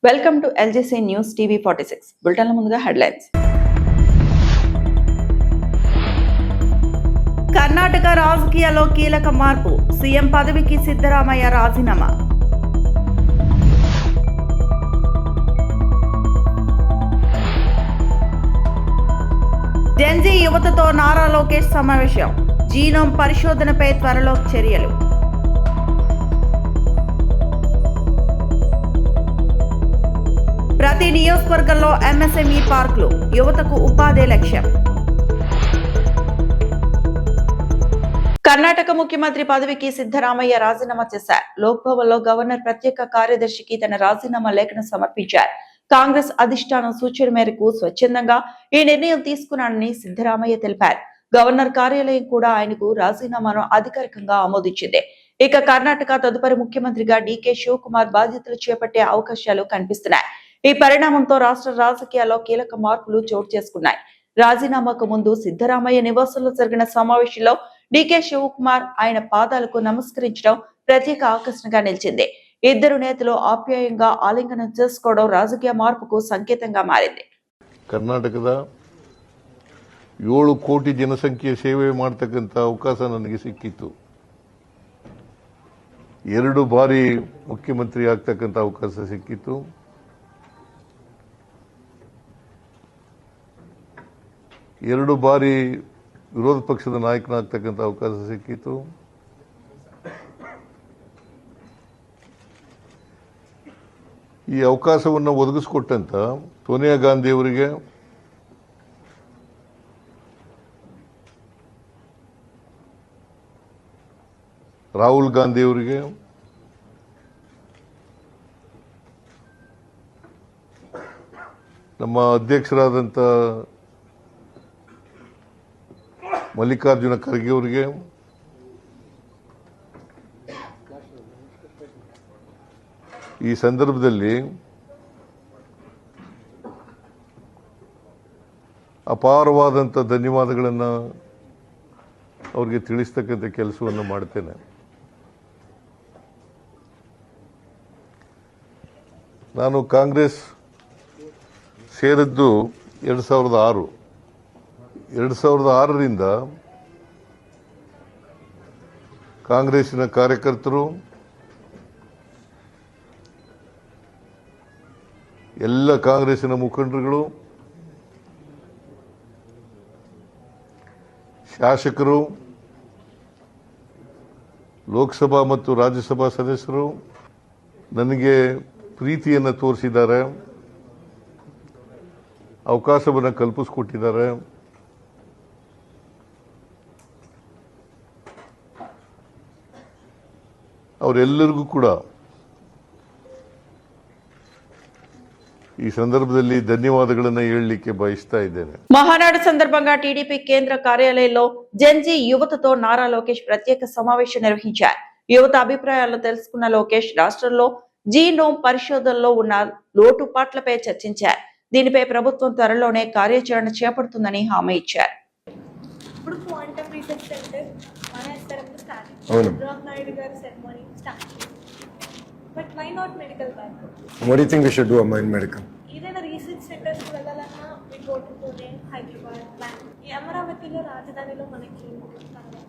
Welcome to LGC news TV 46 బులెటిన్ల ముందుగా headlines. Karnataka రాజకీయాల్లో కీలక మార్పు, సీఎం పదవికి సిద్ధరామయ్య రాజీనామా. జెన్జీ యువతతో నారా లోకేష్ సమావేశం, జీనోమ్ పరిశోధనపై త్వరలో చర్యలు. ప్రతి నియోజకవర్గంలో ఎంఎస్ఎంఈ పార్కులు, యువతకు ఉపాధి లక్ష్యం. కర్ణాటక ముఖ్యమంత్రి పదవికి సిద్ధరామయ్య రాజీనామా చేశారు. లోక్భవన్లో గవర్నర్ ప్రత్యేక కార్యదర్శికి తన రాజీనామా లేఖను సమర్పించారు. కాంగ్రెస్ అధిష్టానం సూచన మేరకు స్వచ్ఛందంగా ఈ నిర్ణయం తీసుకున్నానని సిద్ధరామయ్య తెలిపారు. గవర్నర్ కార్యాలయం కూడా ఆయనకు రాజీనామాను అధికారికంగా ఆమోదించింది. ఇక కర్ణాటక తదుపరి ముఖ్యమంత్రిగా డీకే శివకుమార్ బాధ్యతలు చేపట్టే అవకాశాలు కనిపిస్తున్నాయి. ఈ పరిణామంతో రాష్ట్ర రాజకీయాల్లో కీలక మార్పులు చోటు చేసుకున్నాయి. రాజీనామాకు ముందు సిద్ధరామయ్య నివాసంలో జరిగిన సమావేశంలో డీకే శివకుమార్ ఆయన పాదాలకు నమస్కరించడం ప్రత్యేక ఆకర్షణగా నిలిచింది. ఇద్దరు నేతలు ఆప్యాయంగా ఆలింగనం చేసుకోవడం రాజకీయ మార్పుకు సంకేతంగా మారింది. ಕರ್ನಾಟಕದ 7 ಕೋಟಿ ಜನಸಂಖ್ಯೆ ಸೇವೆ ಮಾಡತಕ್ಕಂಥ ಅವಕಾಶ ನನಗೆ ಸಿಕ್ಕಿತ್ತು. 2 ಬಾರಿ ಮುಖ್ಯಮಂತ್ರಿ ಆಗ್ತಕ್ಕಂಥ ಅವಕಾಶ ಸಿಕ್ಕಿತ್ತು. 2 ಬಾರಿ ವಿರೋಧ ಪಕ್ಷದ ನಾಯಕನಾಗ್ತಕ್ಕಂಥ ಅವಕಾಶ ಸಿಕ್ಕಿತ್ತು. ಈ ಅವಕಾಶವನ್ನು ಒದಗಿಸಿಕೊಟ್ಟಂತ ಸೋನಿಯಾ ಗಾಂಧಿ ಅವರಿಗೆ, ರಾಹುಲ್ ಗಾಂಧಿ ಅವರಿಗೆ, ನಮ್ಮ ಅಧ್ಯಕ್ಷರಾದಂಥ ಮಲ್ಲಿಕಾರ್ಜುನ ಖರ್ಗೆ ಅವರಿಗೆ, ಈ ಸಂದರ್ಭದಲ್ಲಿ ಅಪಾರವಾದಂಥ ಧನ್ಯವಾದಗಳನ್ನು ಅವರಿಗೆ ತಿಳಿಸ್ತಕ್ಕಂಥ ಕೆಲಸವನ್ನು ಮಾಡ್ತೇನೆ. ನಾನು ಕಾಂಗ್ರೆಸ್ ಸೇರಿದ್ದು 2006. 2006ರಿಂದ ಕಾಂಗ್ರೆಸ್ಸಿನ ಕಾರ್ಯಕರ್ತರು, ಎಲ್ಲ ಕಾಂಗ್ರೆಸ್ಸಿನ ಮುಖಂಡರುಗಳು, ಶಾಸಕರು, ಲೋಕಸಭಾ ಮತ್ತು ರಾಜ್ಯಸಭಾ ಸದಸ್ಯರು ನನಗೆ ಪ್ರೀತಿಯನ್ನು ತೋರಿಸಿದ್ದಾರೆ, ಅವಕಾಶವನ್ನು ಕಲ್ಪಿಸಿಕೊಟ್ಟಿದ್ದಾರೆ. ಅವರೆಲ್ಲರಿಗೂ ಕೂಡ ಈ సందర్భದಲ್ಲಿ ధన్యవాదాలను ಹೇಳಲಿಕ್ಕೆ ಬಯಸ್ತಾ ಇದ್ದೇನೆ. మహానాడు సందర్భంగా టీడీపీ కేంద్ర కార్యాలయంలో జెన్జీ యువతతో నారా లోకేష్ ప్రత్యేక సమావేశం నిర్వహించారు. యువత అభిప్రాయాలను తెలుసుకున్న లోకేష్ రాష్ట్రంలో జీనోమ్ పరిశోధనలో ఉన్న లోటుపాట్లపై చర్చించారు. దీనిపై ప్రభుత్వం త్వరలోనే కార్యాచరణ చేపడుతుందని హామీ ఇచ్చారు. ఇప్పుడు క్వాంటమ్ రీసెర్చ్ సెంటర్ మన ఎస్ఆర్ఎంలో స్టార్ట్ అయింది. చంద్రబాబు నాయుడు గారి సెరమనీ స్టార్ట్ అయింది. But why not medical background? What do you think we should do about medical? ఏదైనా రీసెర్చ్ సెంటర్స్కి వెళ్ళాలన్నా we go to Pune, Hyderabad, Bangalore. ఈ అమరావతిలో రాజధానిలో మనకి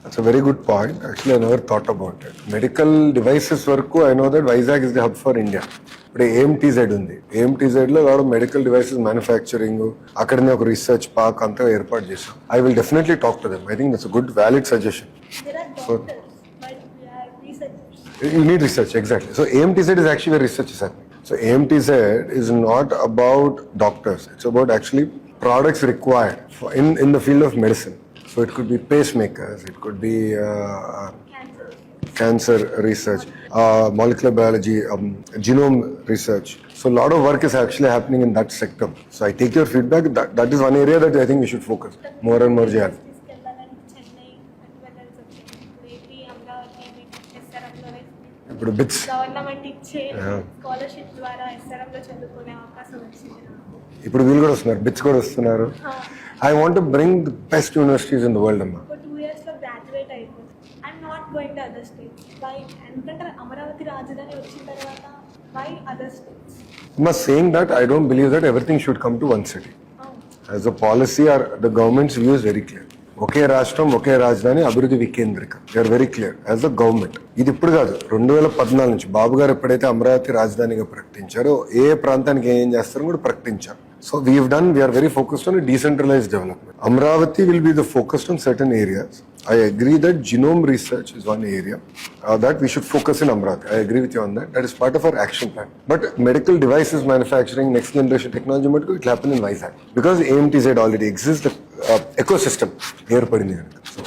That's a very good point. Actually, I never thought about it. Medical devices వరకు I know that Vizag is the hub for India. ఇప్పుడు AMTZ ఉంది. AMTZ లో lot of medical devices manufacturing, అక్కడనే ఒక రీసెర్చ్ పార్క్ అంతా ఏర్పాటు చేశాం. I will definitely talk to them. I think that's a good valid suggestion. there are doctors, but we are researchers. You need research, exactly. So AMTZ is actually where research is happening. So AMTZ is not about doctors. It's about actually products required for in the field of medicine. So it could be pacemakers, it could be cancer research, molecular biology, genome research. So a lot of work is actually happening in that sector. So I take your feedback. That is one area that I think we should focus more and more. తీసుకెళ్ళాలని Chennai అటు వెళ్ళాల్సి వచ్చింది. AP Amaravati ఎస్ఆర్ఎంలో ఇప్పుడు bits government ఇచ్చే scholarship ద్వారా ఎస్ఆర్ఎంలో చదువుకునే అవకాశం వచ్చింది. ఇప్పుడు వీళ్ళు కూడా వస్తున్నారు, బిట్స్ కూడా వస్తున్నారు. I want to bring the best universities in the world, amma. For 2 years లో గ్రాడ్యుయేట్ అయిపోతుంది. I'm not going to other states. Why? ఎందుకంటే అమరావతి రాజధాని వచ్చిన తర్వాత why other states? But saying that, I don't believe that everything should come to one city. As a policy, the government's view is very clear. ఒకే రాష్ట్రం ఒకే రాజధాని అభివృద్ధి వికేంద్రీకరణ. They are very clear as a government. ఇది ఇప్పుడు కాదు, 2014 నుంచి బాబు గారు ఎప్పుడైతే అమరావతి రాజధానిగా ప్రకటించారో ఏ ప్రాంతానికి ఏం చేస్తారో కూడా ప్రకటించారు. So we are very focused on a decentralized development. Amravati will be the focused on certain areas. I agree that genome research is one area that we should focus in Amravati. I agree with you on that. That is part of our action plan. But medical devices manufacturing, next generation technology, it will happen in Vizag. Because AMTZ already exists, the ecosystem here. So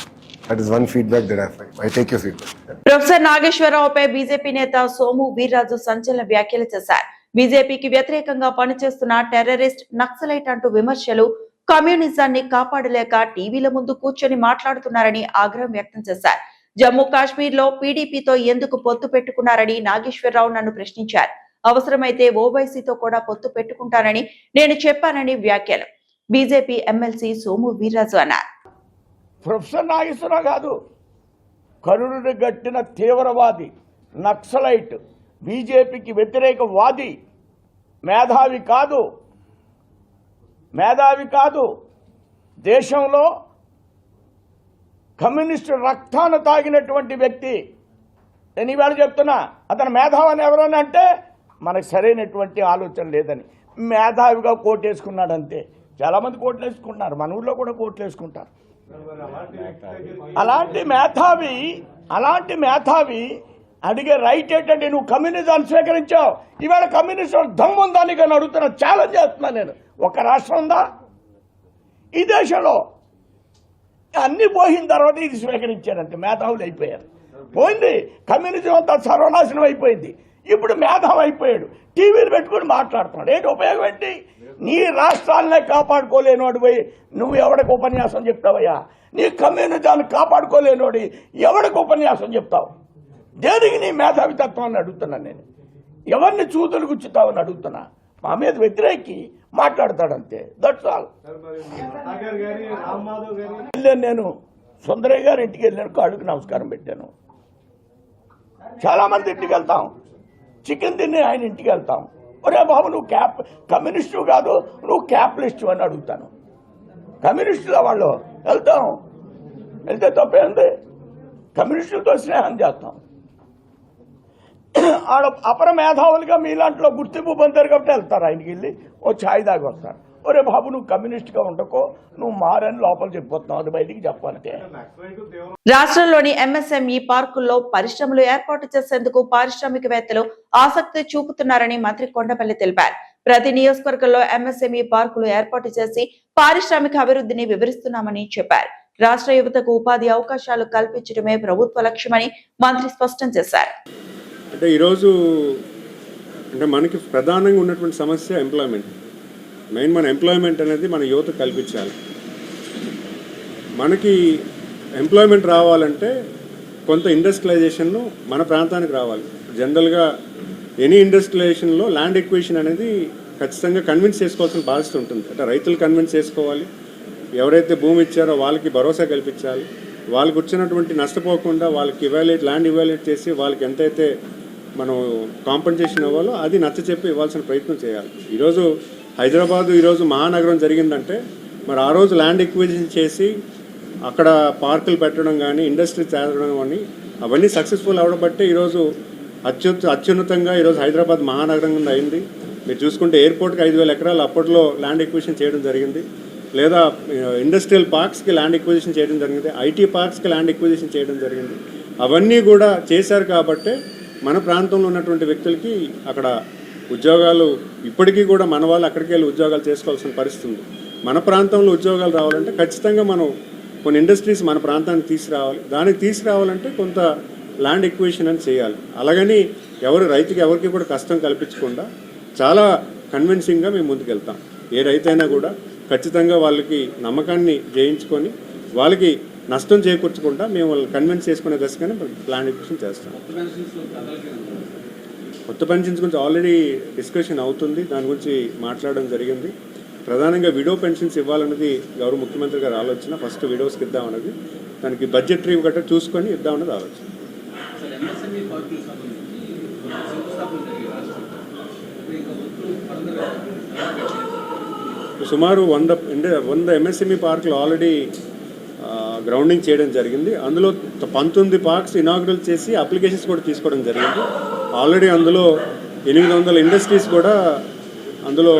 that is one feedback that I find. I take your feedback. Professor నాగేశ్వరరావుపై BJP నేత సోము వీర్రాజు సంచలన వ్యాఖ్యలు చేశారు. బీజేపీకి వ్యతిరేకంగా పనిచేస్తున్న terrorist, naxalite అంటూ విమర్శలు, కమ్యూనిజాన్ని కాపాడలేక టీవీల ముందు కూర్చొని మాట్లాడుతున్నారని ఆగ్రహం వ్యక్తం చేశారు. జమ్మూ కాశ్మీర్ లో పీడీపీతో ఎందుకు పొత్తు పెట్టుకున్నారని నాగేశ్వరరావు నన్ను ప్రశ్నించారు. అవసరమైతే ఓవైసీతో కూడా పొత్తు పెట్టుకుంటానని నేను చెప్పానని వ్యాఖ్యలు. బీజేపీ ఎమ్మెల్సీ సోము వీర్రాజు అన్నారు. ప్రొఫెసర్ నాగేశ్వరరావు కాదు, కరుణుని గట్టిన తీవ్రవాది, నక్సలైట్, బీజేపీకి వ్యతిరేకవాది, మేధావి కాదు. దేశంలో కమ్యూనిస్టు రక్తాన్ని తాగినటువంటి వ్యక్తి. నేను ఇవాళ చెప్తున్నా, అతను మేధావని ఎవరన్నా అంటే మనకు సరైనటువంటి ఆలోచన లేదని మేధావిగా కోటేసుకున్నాడు అంతే. చాలామంది కోట్లు వేసుకుంటున్నారు, మన ఊళ్ళో కూడా కోట్లు వేసుకుంటారు. అలాంటి మేధావి అడిగే రైట్ ఏంటంటే, నువ్వు కమ్యూనిజాన్ని స్వీకరించావు, ఇవాళ కమ్యూనిస్ట్ దమ్ము ఉందా నీకు అని అడుగుతున్నా, ఛాలెంజ్ చేస్తున్నా నేను. ఒక రాష్ట్రం ఉందా ఈ దేశంలో? అన్ని పోయిన తర్వాత ఇది స్వీకరించారంటే మేధావులు అయిపోయారు. పోయింది, కమ్యూనిజం అంతా సర్వనాశనం అయిపోయింది. ఇప్పుడు మేధావి అయిపోయాడు, టీవీలు పెట్టుకుని మాట్లాడుతున్నాడు. ఏంటి ఉపయోగం ఏంటి? నీ రాష్ట్రాలనే కాపాడుకోలేనోడు పోయి నువ్వు ఎవడికి ఉపన్యాసం చెప్తావయ్యా? నీ కమ్యూనిజాన్ని కాపాడుకోలేనోడి ఎవడికి ఉపన్యాసం చెప్తావు? దేనికి నీ మేధావితత్వాన్ని అడుగుతున్నా నేను. ఎవరిని చూతులు గుచ్చుతావని అడుగుతున్నా. మా మీద వ్యతిరేకి మాట్లాడతాడంతే, దట్స్ ఆల్. నేను సుందరయ్య గారి ఇంటికి వెళ్ళాను, కాళ్ళకి నమస్కారం పెట్టాను. చాలా మంది ఇంటికి వెళ్తాం, చికెన్ తిని ఆయన ఇంటికి వెళ్తాం. ఒరే బాబు, నువ్వు కమ్యూనిస్టు కాదు, నువ్వు క్యాపిటలిస్టు అని అడుగుతాను. కమ్యూనిస్టుల వాళ్ళు వెళ్తే తప్పేంది? కమ్యూనిస్టులతో స్నేహం చేస్తాం. ఆడ అపర మేధావులుగా మీలాంటిలో గుర్తింపు పొందారు కాబట్టి వెళ్తారు, ఆయనకి వెళ్ళి ఓ ఛాయ్ దాగి వస్తారు. ఒరే బాబు, నువ్వు కమ్యూనిస్ట్గా ఉండకో, నువ్వు మారని లోపల చెప్పిపోతున్నావు, అది బయటికి చెప్పాలంటే. రాష్ట్రంలోని ఎంఎస్ఎంఈ పార్కుల్లో పరిశ్రమలు ఏర్పాటు చేసేందుకు పారిశ్రామికవేత్తలు ఆసక్తి చూపుతున్నారని మంత్రి కొండపల్లి తెలిపారు. ప్రతి నియోజకవర్గంలో ఎంఎస్ఎంఈ పార్కులు ఏర్పాటు చేసి పారిశ్రామిక అభివృద్ధిని వివరిస్తున్నామని చెప్పారు. రాష్ట్ర యువతకు ఉపాధి అవకాశాలు కల్పించడమే ప్రభుత్వ లక్ష్యమని మంత్రి స్పష్టం చేశారు. అంటే ఈరోజు మనకి ప్రధానంగా ఉన్నటువంటి సమస్య ఎంప్లాయ్మెంట్. మన ఎంప్లాయ్మెంట్ అనేది మన యువత కల్పించాలి. మనకి ఎంప్లాయ్మెంట్ రావాలంటే కొంత ఇండస్ట్రియలైజేషన్ మన ప్రాంతానికి రావాలి. జనరల్గా ఎనీ ఇండస్ట్రియలైజేషన్లో ల్యాండ్ ఎక్విజిషన్ అనేది ఖచ్చితంగా కన్విన్స్ చేసుకోవాల్సిన బాధ్యత ఉంటుంది. అంటే రైతులు కన్విన్స్ చేసుకోవాలి, ఎవరైతే భూమి ఇచ్చారో వాళ్ళకి భరోసా కల్పించాలి, వాళ్ళకి వచ్చినటువంటి నష్టపోకుండా వాళ్ళకి ల్యాండ్ ఇవాల్యుయేట్ చేసి వాళ్ళకి ఎంతైతే మనం కాంపెన్సేషన్ ఇవ్వాలో అది నచ్చచెప్పి ఇవ్వాల్సిన ప్రయత్నం చేయాలి. ఈరోజు హైదరాబాదు ఈరోజు మహానగరం జరిగిందంటే మరి ఆ రోజు ల్యాండ్ ఎక్విజిషన్ చేసి అక్కడ పార్కులు పెట్టడం కానీ ఇండస్ట్రీ తేవడం కానీ అవన్నీ సక్సెస్ఫుల్ అవడబట్టే ఈరోజు అత్యున్నతంగా ఈరోజు హైదరాబాద్ మహానగరం కింద అయింది. మీరు చూసుకుంటే ఎయిర్పోర్ట్కి 5,000 ఎకరాలు అప్పట్లో ల్యాండ్ ఎక్విజిషన్ చేయడం జరిగింది. లేదా ఇండస్ట్రియల్ పార్క్స్కి ల్యాండ్ ఎక్విజిషన్ చేయడం జరిగింది, ఐటీ పార్క్స్కి ల్యాండ్ ఎక్విజిషన్ చేయడం జరిగింది. అవన్నీ కూడా చేశారు కాబట్టే మన ప్రాంతంలో ఉన్నటువంటి వ్యక్తులకి అక్కడ ఉద్యోగాలు ఇప్పటికీ కూడా మన వాళ్ళు అక్కడికి వెళ్ళి ఉద్యోగాలు చేసుకోవాల్సిన పరిస్థితి ఉంది. మన ప్రాంతంలో ఉద్యోగాలు రావాలంటే ఖచ్చితంగా మనం కొన్ని ఇండస్ట్రీస్ మన ప్రాంతానికి తీసుకురావాలి. దానికి తీసుకురావాలంటే కొంత ల్యాండ్ ఎక్విజిషన్ అని చేయాలి. అలాగని రైతుకి ఎవరికి కూడా కష్టం కల్పించకుండా చాలా కన్విన్సింగ్గా మేము ముందుకెళ్తాం. ఏ రైతైనా కూడా ఖచ్చితంగా వాళ్ళకి నమ్మకాన్ని జయించుకొని వాళ్ళకి నష్టం చేకూర్చకుండా మేము వాళ్ళని కన్విన్స్ చేసుకునే దశగానే ల్యాండ్ ఎక్విజిషన్ చేస్తాం. కొత్త పెన్షన్స్ గురించి ఆల్రెడీ డిస్కషన్ అవుతుంది, దాని గురించి మాట్లాడడం జరిగింది. ప్రధానంగా విడో పెన్షన్స్ ఇవ్వాలన్నది గౌరవ ముఖ్యమంత్రి గారి ఆలోచన. ఫస్ట్ విడోస్కి ఇద్దామన్నది, దానికి బడ్జెటరీ గట్రా చూసుకొని ఇద్దామన్నది ఆలోచన. సుమారు 100 ఎంఎస్ఎంఈ పార్కులు ఆల్రెడీ గ్రౌండింగ్ చేయడం జరిగింది. అందులో 19 పార్క్స్ ఇనాగ్రల్ చేసి అప్లికేషన్స్ కూడా తీసుకోవడం జరిగింది. ఆల్రెడీ అందులో 800 ఇండస్ట్రీస్ కూడా అందులో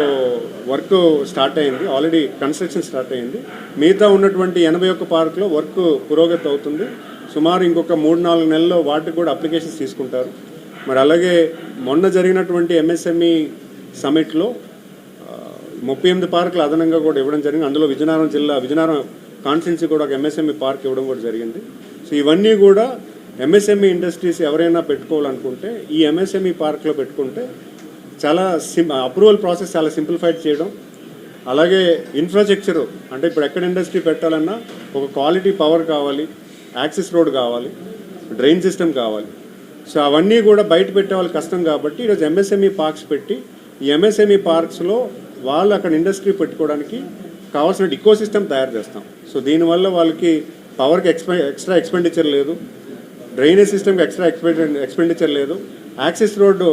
వర్క్ స్టార్ట్ అయింది, ఆల్రెడీ కన్స్ట్రక్షన్ స్టార్ట్ అయింది. మిగతా ఉన్నటువంటి 81 పార్కులో వర్క్ పురోగతి అవుతుంది. సుమారు ఇంకొక 3-4 నెలల్లో వాటికి కూడా అప్లికేషన్స్ తీసుకుంటారు. మరి అలాగే మొన్న జరిగినటువంటి ఎంఎస్ఎంఈ సమిట్లో 38 పార్కులు అదనంగా కూడా ఇవ్వడం జరిగింది. అందులో విజయనగరం కాన్స్టిట్యున్సీ కూడా ఒక ఎంఎస్ఎంఈ పార్క్ ఇవ్వడం కూడా జరిగింది. సో ఇవన్నీ కూడా ఎంఎస్ఎంఈ ఇండస్ట్రీస్ ఎవరైనా పెట్టుకోవాలనుకుంటే ఈ ఎంఎస్ఎంఈ పార్క్లో పెట్టుకుంటే చాలా అప్రూవల్ ప్రాసెస్ చాలా సింప్లిఫైడ్ చేయడం, అలాగే ఇన్ఫ్రాస్ట్రక్చరు అంటే ఇప్పుడు ఎక్కడ ఇండస్ట్రీ పెట్టాలన్నా ఒక క్వాలిటీ పవర్ కావాలి, యాక్సెస్ రోడ్ కావాలి, డ్రైన్ సిస్టమ్ కావాలి. సో అవన్నీ కూడా బయట పెట్టే వాళ్ళు కష్టం కాబట్టి ఈరోజు ఎంఎస్ఎంఈ పార్క్స్ పెట్టి ఈ ఎంఎస్ఎంఈ పార్క్స్లో వాళ్ళు అక్కడ ఇండస్ట్రీ పెట్టుకోవడానికి కావాల్సిన ఇకో సిస్టమ్ తయారు చేస్తాం. సో దీనివల్ల వాళ్ళకి పవర్కి ఎక్స్ట్రా ఎక్స్పెండిచర్ లేదు, డ్రైనేజ్ సిస్టమ్కి ఎక్స్ట్రా ఎక్స్పెండిచర్ లేదు, యాక్సెస్ రోడ్డు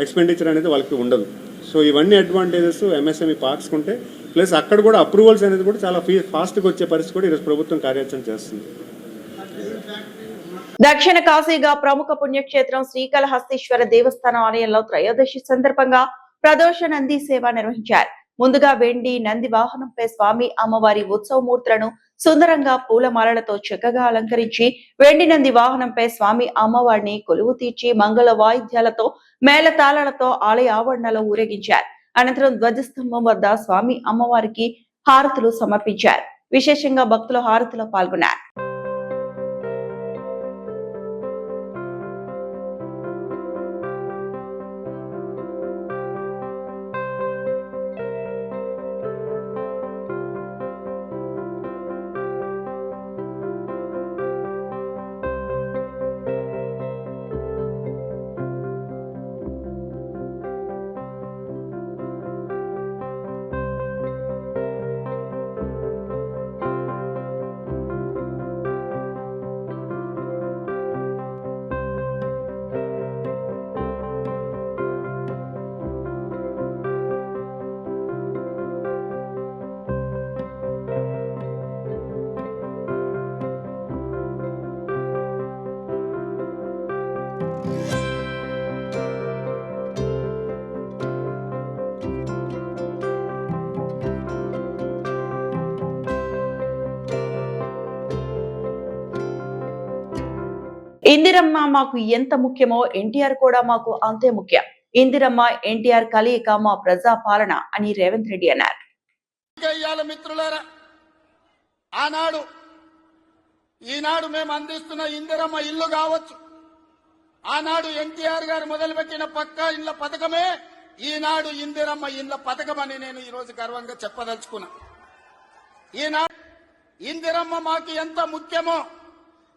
ఎక్స్పెండిచర్ అనేది వాళ్ళకి ఉండదు. సో ఇవన్నీ అడ్వాంటేజెస్ ఎంఎస్ఎంఈ పార్క్స్కి ఉంటే, ప్లస్ అక్కడ కూడా అప్రూవల్స్ అనేది కూడా చాలా ఫాస్ట్గా వచ్చే పరిస్థితి కూడా ఈరోజు ప్రభుత్వం కార్యాచరణ చేస్తుంది. దక్షిణ కాశీగా ప్రముఖ పుణ్యక్షేత్రం శ్రీకాళహస్తీశ్వర దేవస్థానం ఆలయంలో త్రయోదశి సందర్భంగా ప్రదోష నంది సేవ నిర్వహించారు. ముందుగా వెండి నంది వాహనంపై స్వామి అమ్మవారి ఉత్సవమూర్తులను సుందరంగా పూలమాలలతో చక్కగా అలంకరించి వెండి నంది వాహనంపై స్వామి అమ్మవారిని కొలువు తీర్చి మంగళ వాయిద్యాలతో మేళతాళాలతో ఆలయ ఆవరణలో ఊరేగించారు. అనంతరం ధ్వజస్తంభం వద్ద స్వామి అమ్మవారికి హారతులు సమర్పించారు. విశేషంగా భక్తులు హారతిలో పాల్గొన్నారు. ఇందిరమ్మ మాకు ఎంత ముఖ్యమో ఎన్టీఆర్ కూడా మాకు అంతే ముఖ్యం. ఇందిరమ్మ ఎన్టీఆర్ కలయిక మా ప్రజా పాలన అని రేవంత్ రెడ్డి అన్నారు. మిత్రులారా, ఈనాడు మేము అందిస్తున్న ఇందిరమ్మ ఇల్లు కావచ్చు, ఆనాడు ఎన్టీఆర్ గారు మొదలుపెట్టిన పక్కా ఇళ్ల పథకమే ఈనాడు ఇందిరమ్మ ఇళ్ల పథకం అని నేను ఈరోజు గర్వంగా చెప్పదలుచుకున్నా. ఈనాడు ఇందిరమ్మ మాకు ఎంత ముఖ్యమో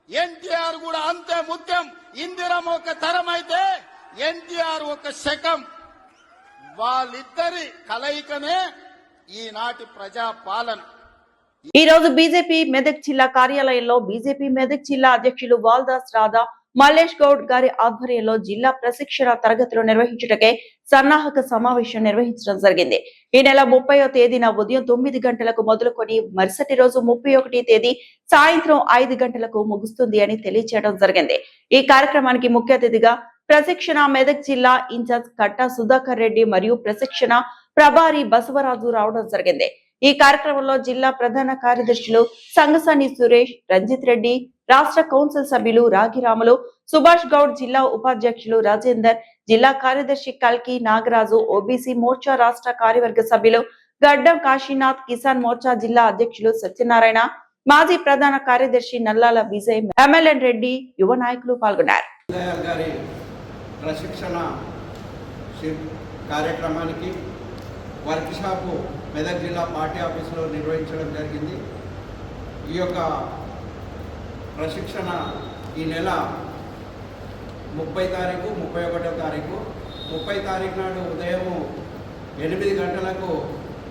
ఎన్టీఆర్ కూడా అంతే ముఖ్యం. ఇందిరమ్మ ఒక తరం అయితే ఎన్టీఆర్ ఒక శకం. వాళ్ళిద్దరి కలయికనే ఈనాటి ప్రజా పాలన. ఈ రోజు బీజేపీ మెదక్ జిల్లా కార్యాలయంలో బీజేపీ మెదక్ జిల్లా అధ్యక్షులు వాల్దాస్ రాధా మల్లేష్ గౌడ్ గారి ఆధ్వర్యంలో జిల్లా ప్రశిక్షణ తరగతులు నిర్వహించుటకే సన్నాహక సమావేశం నిర్వహించడం జరిగింది. ఈ నెల 30వ తేదీన ఉదయం 9 గంటలకు మొదలుకొని మరుసటి రోజు 31వ తేదీ సాయంత్రం 5 గంటలకు ముగుస్తుంది అని తెలియజేయడం జరిగింది. ఈ కార్యక్రమానికి ముఖ్య అతిథిగా ప్రశిక్షణ మెదక్ జిల్లా ఇన్ఛార్జ్ కట్టా సుధాకర్ రెడ్డి మరియు ప్రశిక్షణ ప్రభారి బసవరాజు రావడం జరిగింది. ఈ కార్యక్రమంలో జిల్లా ప్రధాన కార్యదర్శులు సంగసాని సురేష్, రంజిత్ రెడ్డి, రాష్ట్ర కౌన్సిల్ సభ్యులు రాగిరాములు, సుభాష్ గౌడ్, జిల్లా ఉపాధ్యక్షులు రాజేందర్, జిల్లా కార్యదర్శి కల్కి నాగరాజు, ఓబీసీ మోర్చా రాష్ట్ర కార్యవర్గ సభ్యులు గడ్డం కాశీనాథ్, కిసాన్ మోర్చా జిల్లా అధ్యక్షులు సత్యనారాయణ, మాజీ ప్రధాన కార్యదర్శి నల్లాల విజయ్, ఎంఎల్ఎన్ రెడ్డి, యువ నాయకులు పాల్గొన్నారు. కార్యక్రమానికి వర్క్ షాపు మెదక్ జిల్లా పార్టీ ఆఫీసులో నిర్వహించడం జరిగింది. ఈ యొక్క ప్రశిక్షణ ఈ నెల 30 తారీఖు, 31వ తారీఖు. 30 తారీఖు నాడు ఉదయం 8 గంటలకు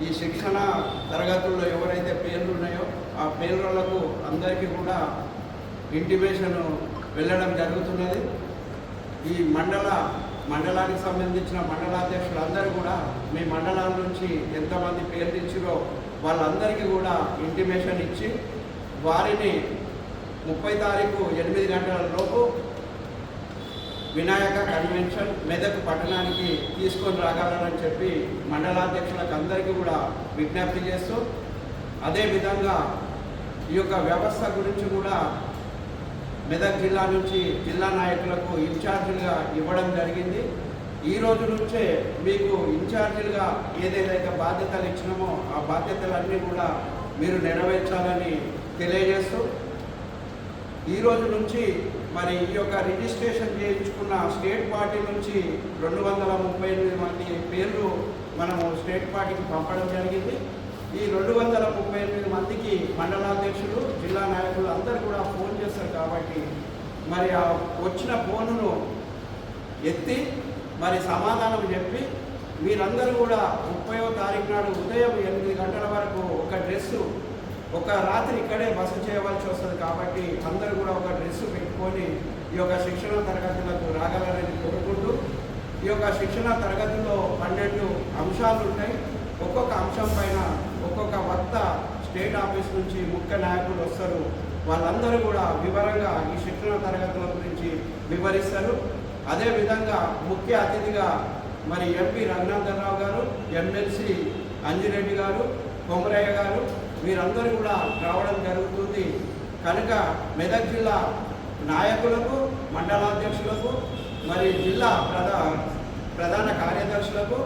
ఈ శిక్షణ తరగతుల్లో ఎవరైతే పేర్లు ఉన్నాయో ఆ పేర్లకు అందరికీ కూడా ఇంటిమేషన్ వెళ్ళడం జరుగుతున్నది. ఈ మండల మండలానికి సంబంధించిన మండలాధ్యక్షులందరూ కూడా మీ మండలాల నుంచి ఎంతమంది పేర్లు ఇచ్చిరో వాళ్ళందరికీ కూడా ఇంటిమేషన్ ఇచ్చి వారిని 30 తారీఖు 8 గంటల లోపు వినాయక కన్వెన్షన్ మెదక్ పట్టణానికి తీసుకొని రాగలరని చెప్పి మండలాధ్యక్షులకు అందరికీ కూడా విజ్ఞప్తి చేస్తూ, అదేవిధంగా ఈ యొక్క వ్యవస్థ గురించి కూడా మెదక్ జిల్లా నుంచి జిల్లా నాయకులకు ఇన్ఛార్జీలుగా ఇవ్వడం జరిగింది. ఈ రోజు నుంచే మీకు ఇన్ఛార్జీలుగా ఏదేదైతే బాధ్యతలు ఇచ్చినామో ఆ బాధ్యతలన్నీ కూడా మీరు నెరవేర్చాలని తెలియజేస్తూ, ఈ రోజు నుంచి మరి ఈ యొక్క రిజిస్ట్రేషన్ చేయించుకున్న స్టేట్ పార్టీ నుంచి 238 మంది పేర్లు మనము స్టేట్ పార్టీకి పంపడం జరిగింది. ఈ 238 మందికి మండలాధ్యక్షులు, జిల్లా నాయకులు అందరూ కూడా ఫోన్ చేస్తారు కాబట్టి మరి ఆ వచ్చిన ఫోనును ఎత్తి మరి సమాధానం చెప్పి మీరందరూ కూడా 30వ తారీఖు నాడు ఉదయం 8 గంటల వరకు ఒక డ్రెస్సు, ఒక రాత్రి ఇక్కడే బస చేయవలసి వస్తుంది కాబట్టి అందరూ కూడా ఒక డ్రెస్సు పెట్టుకొని ఈ యొక్క శిక్షణ తరగతులకు రాగలరని కోరుకుంటూ, ఈ యొక్క శిక్షణ తరగతిలో 12 అంశాలు ఉంటాయి. ఒక్కొక్క అంశం పైన ఒక్కొక్క వక్త స్టేట్ ఆఫీస్ నుంచి ముఖ్య నాయకులు వస్తారు. వాళ్ళందరూ కూడా వివరంగా ఈ శిక్షణ తరగతుల గురించి వివరిస్తారు. అదేవిధంగా ముఖ్య అతిథిగా మరి ఎంపీ రఘునందన్ రావు గారు, ఎమ్మెల్సీ అంజిరెడ్డి గారు, కొమరయ్య గారు వీరందరూ కూడా రావడం జరుగుతుంది. కనుక మెదక్ జిల్లా నాయకులకు, మండలాధ్యక్షులకు, మరి జిల్లా ప్రధాన కార్యదర్శులకు,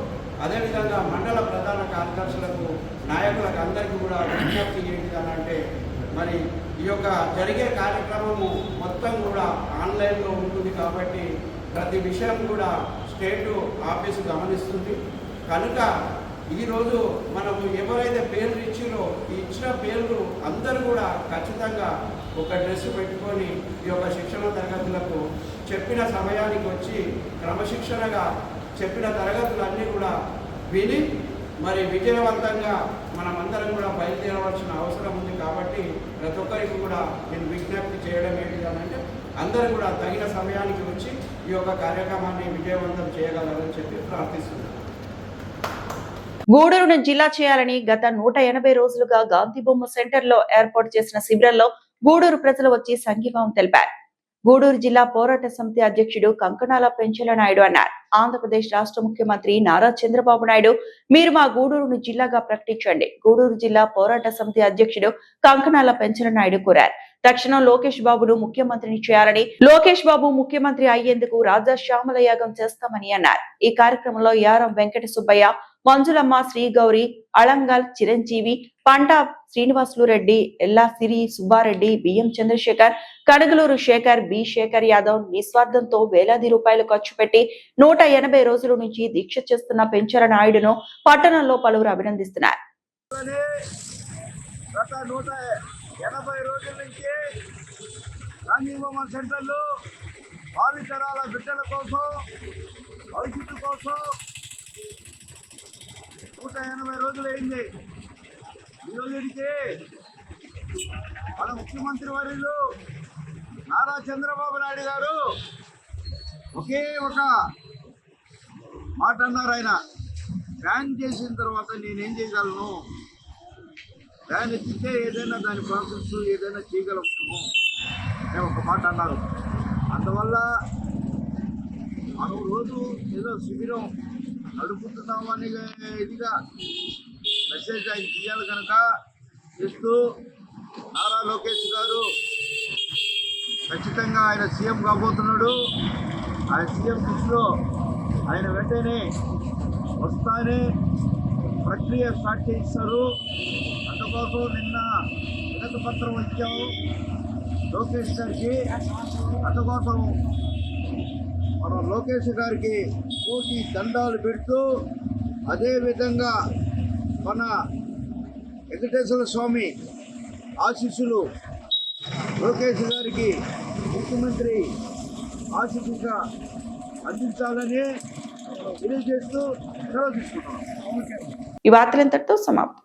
అదేవిధంగా మండల ప్రధాన కార్యదర్శులకు, నాయకులకు అందరికీ కూడా విజ్ఞప్తి ఏంటిదనంటే, మరి ఈ యొక్క జరిగే కార్యక్రమము మొత్తం కూడా ఆన్లైన్లో ఉంటుంది కాబట్టి ప్రతి విషయం కూడా స్టేట్ ఆఫీసు గమనిస్తుంది. కనుక ఈరోజు మనము ఎవరైతే పేర్లు ఇచ్చిరో ఈ ఇచ్చిన పేర్లు అందరూ కూడా ఖచ్చితంగా ఒక డ్రెస్ పెట్టుకొని ఈ యొక్క శిక్షణ తరగతులకు చెప్పిన సమయానికి వచ్చి క్రమశిక్షణగా చెప్పిన తరగతులన్నీ కూడా విని మరి విజయవంతంగా మనమందరం కూడా బయలుదేరవలసిన అవసరం ఉంది. కాబట్టి ప్రతి ఒక్కరికి కూడా నేను విజ్ఞప్తి చేయడం ఏంటిదనంటే అందరూ కూడా తగిన సమయానికి వచ్చి ఈ యొక్క కార్యక్రమాన్ని విజయవంతం చేయగలరని చెప్పి ప్రార్థిస్తున్నాను. గూడూరును జిల్లా చేయాలని గత 180 రోజులుగా గాంధీ బొమ్మ సెంటర్ లో ఏర్పాటు చేసిన శిబిరంలో గూడూరు ప్రజలు వచ్చి సంఘీభావం తెలిపారు. గూడూరు జిల్లా పోరాట సమితి అధ్యక్షుడు కంకణాల పెంచల నాయుడు అన్నారు. ఆంధ్రప్రదేశ్ రాష్ట్ర ముఖ్యమంత్రి నారా చంద్రబాబు నాయుడు మీరు మా గూడూరును జిల్లాగా ప్రకటించండి. గూడూరు జిల్లా పోరాట సమితి అధ్యక్షుడు కంకణాల పెంచల నాయుడు కోరారు. తక్షణం లోకేష్ బాబును ముఖ్యమంత్రిని చేయాలని, లోకేష్ బాబు ముఖ్యమంత్రి అయ్యేందుకు రాజా శ్యామల యాగం చేస్తామని అన్నారు. ఈ కార్యక్రమంలో యారం వెంకట సుబ్బయ్య, మంజులమ్మ, శ్రీగౌరి, అళంగల్ చిరంజీవి, పంట శ్రీనివాసులు రెడ్డి, ఎల్లా సిరి సుబ్బారెడ్డి, బిఎం చంద్రశేఖర్, కడగలూరు శేఖర్, బి శేఖర్ యాదవ్ నిస్వార్థంతో వేలాది రూపాయలు ఖర్చు పెట్టి 180 రోజుల నుంచి దీక్ష చేస్తున్న పెంచల నాయుడును పట్టణంలో పలువురు అభినందిస్తున్నారు. గత 180 రోజుల నుంచి గాంధీ బొమ్మ సెంటర్లో భావితరాల బిడ్డల కోసం, భవిష్యత్తు కోసం 180 రోజులు అయింది. ఈ రోజుకి మన ముఖ్యమంత్రి వర్యులు నారా చంద్రబాబు నాయుడు గారు ఒకే ఒక మాట అన్నారు. ఆయన బ్యాన్ చేసిన తర్వాత నేనేం చేయగలను, బ్యాన్ ఎత్తితే ఏదైనా దాని ప్రాసెస్ ఏదైనా చేయగలము మేము ఒక మాట అన్నారు. అందువల్ల మనం రోజు ఏదో శిబిరం నడుపుతున్నామని ఇదిగా మెసేజ్ ఆయన తీయాలి కనుక చేస్తూ నారా లోకేష్ గారు ఖచ్చితంగా ఆయన సీఎం కాబోతున్నాడు. ఆయన సీఎం దృష్టిలో ఆయన వెంటనే వస్తానే ప్రక్రియ స్టార్ట్ చేయిస్తారు. అందుకోసం నిన్న వినతి పత్రం ఇచ్చాము లోకేష్ గారికి. అందుకోసం మనం లోకేష్ గారికి కోటి దండాలు పెడుతూ, అదేవిధంగా మన వెంకటేశ్వర స్వామి ఆశీస్సులు లోకేష్ గారికి ముఖ్యమంత్రి ఆశీస్సుగా అందించాలని తెలియజేస్తూ సెలవు తీసుకుంటున్నాం. ఈ వార్తలు ఇంతటితో సమాప్తం.